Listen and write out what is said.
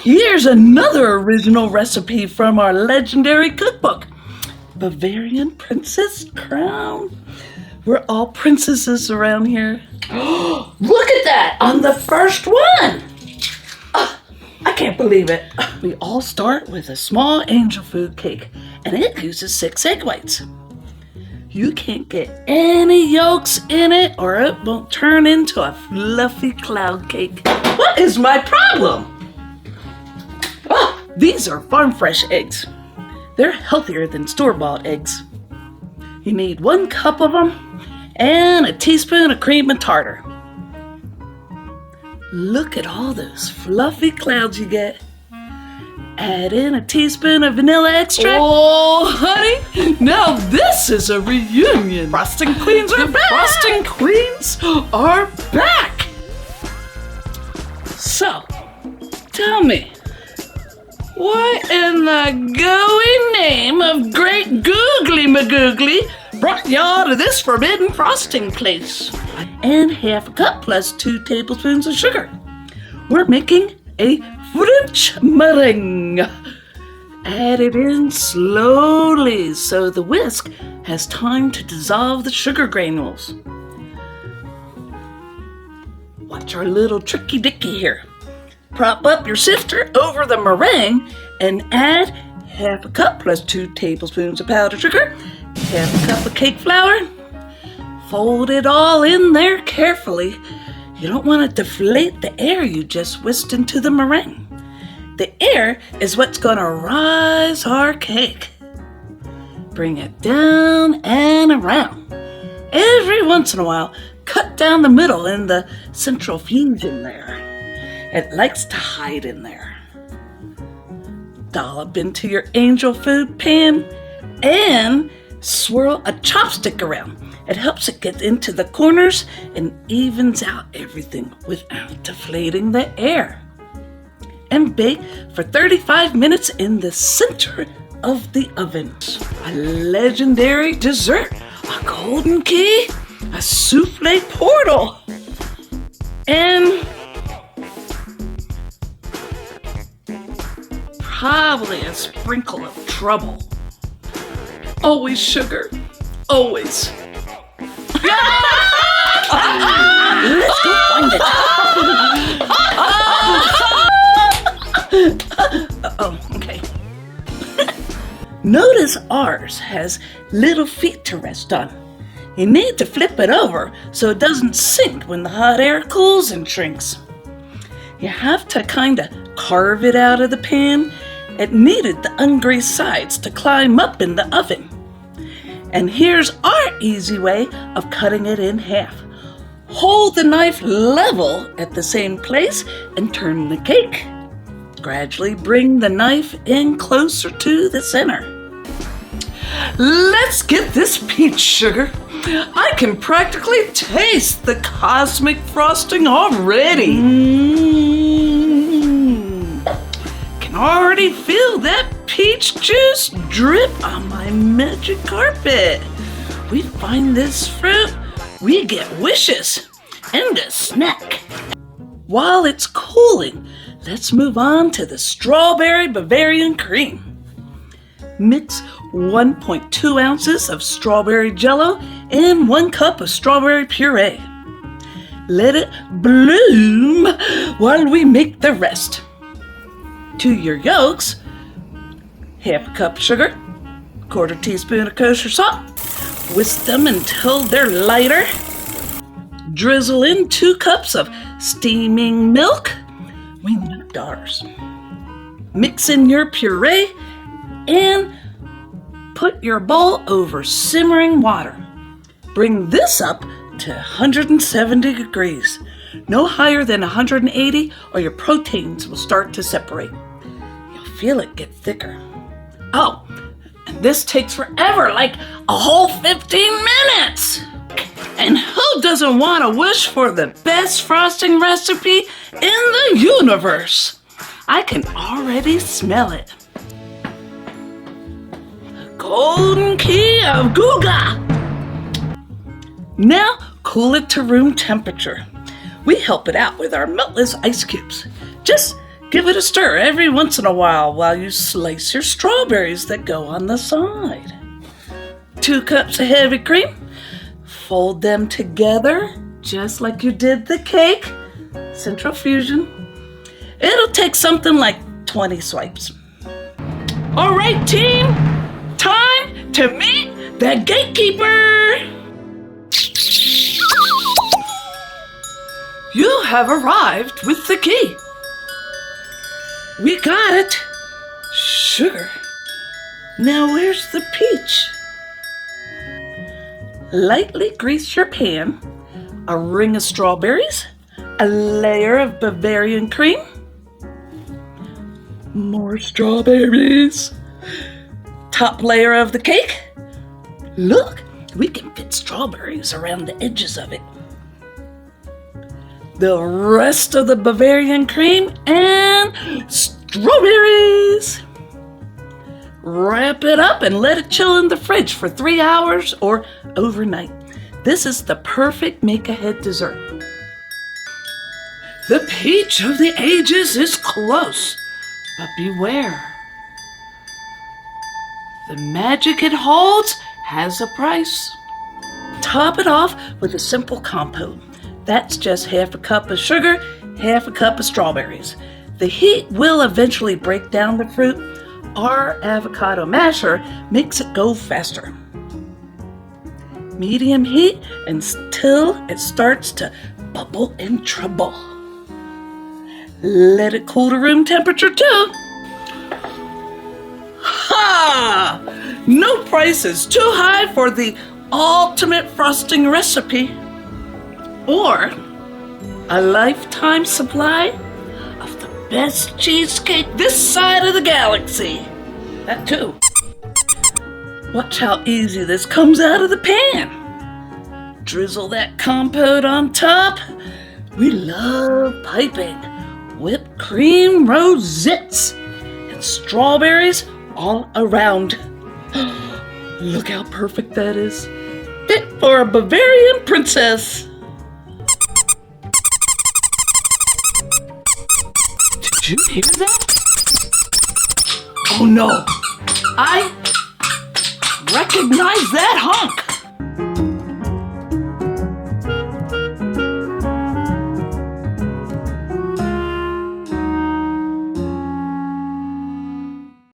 Here's another original recipe from our Legendary Cookbook, Bavarian Princess Crown. We're all princesses around here. Look at that on the first one. I can't believe it. We all start with a small angel food cake, and it uses 6 egg whites. You can't get any yolks in it or it won't turn into a fluffy cloud cake. What is my problem? These are farm fresh eggs. They're healthier than store-bought eggs. You need 1 cup of them and a teaspoon of cream and tartar. Look at all those fluffy clouds you get. Add in a teaspoon of vanilla extract. Oh, honey, now this is a reunion. Frosting Queens are back! Frosting Queens are back! So, tell me, what in the gooey name of great googly magoogly brought y'all to this forbidden frosting place? and half a cup plus 2 tablespoons of sugar. We're making a French meringue. Add it in slowly so the whisk has time to dissolve the sugar granules. Watch our little tricky dicky here. Prop up your sifter over the meringue and add half a cup plus 2 tablespoons of powdered sugar, half a cup of cake flour. Fold it all in there carefully. You don't want to deflate the air you just whisked into the meringue. The air is what's going to rise our cake. Bring it down and around. Every once in a while, cut down the middle in the central fusion there. It likes to hide in there. Dollop into your angel food pan and swirl a chopstick around. It helps it get into the corners and evens out everything without deflating the air. And bake for 35 minutes in the center of the oven. A legendary dessert, a golden key, a souffle portal, and probably a sprinkle of trouble. Always sugar, always. Let's go find it. Okay. Notice ours has little feet to rest on. You need to flip it over so it doesn't sink when the hot air cools and shrinks. You have to kind of carve it out of the pan. It needed the ungreased sides to climb up in the oven. And here's our easy way of cutting it in half. Hold the knife level at the same place and turn the cake. Gradually bring the knife in closer to the center. Let's get this peach sugar. I can practically taste the cosmic frosting already. Can already feel that peach juice drip on my magic carpet. We find this fruit, we get wishes and a snack. While it's cooling, let's move on to the strawberry Bavarian cream. Mix 1.2 ounces of strawberry Jell-O and 1 cup of strawberry puree. Let it bloom while we make the rest. To your yolks, half a cup of sugar, 1/4 teaspoon of kosher salt. Whisk them until they're lighter. Drizzle in 2 cups of steaming milk. We need ours. Mix in your puree and put your bowl over simmering water. Bring this up to 170 degrees. No higher than 180 or your proteins will start to separate. You'll feel it get thicker. Oh, and this takes forever, like a whole 15 minutes. And who doesn't want to wish for the best frosting recipe in the universe? I can already smell it. The golden key of Googa. Now cool it to room temperature. We help it out with our meltless ice cubes. Just Give it a stir every once in a while you slice your strawberries that go on the side. 2 cups of heavy cream. Fold them together just like you did the cake. Centrifusion. It'll take something like 20 swipes. All right, team. Time to meet the gatekeeper. You have arrived with the key. We got it. Sugar. Now where's the peach? Lightly grease your pan. A ring of strawberries. A layer of Bavarian cream. More strawberries. Top layer of the cake. Look, we can fit strawberries around the edges of it. The rest of the Bavarian cream and strawberries. Wrap it up and let it chill in the fridge for 3 hours or overnight. This is the perfect make-ahead dessert. The peach of the ages is close, but beware. The magic it holds has a price. Top it off with a simple compote. That's just half a cup of sugar, half a cup of strawberries. The heat will eventually break down the fruit. Our avocado masher makes it go faster. Medium heat until it starts to bubble and trouble. Let it cool to room temperature too. Ha! No price is too high for the ultimate frosting recipe. Or a lifetime supply of the best cheesecake this side of the galaxy. That too. Watch how easy this comes out of the pan. Drizzle that compote on top. We love piping whipped cream rosettes and strawberries all around. Look how perfect that is. Fit for a Bavarian princess. Did you hear that? Oh no! I recognize that honk!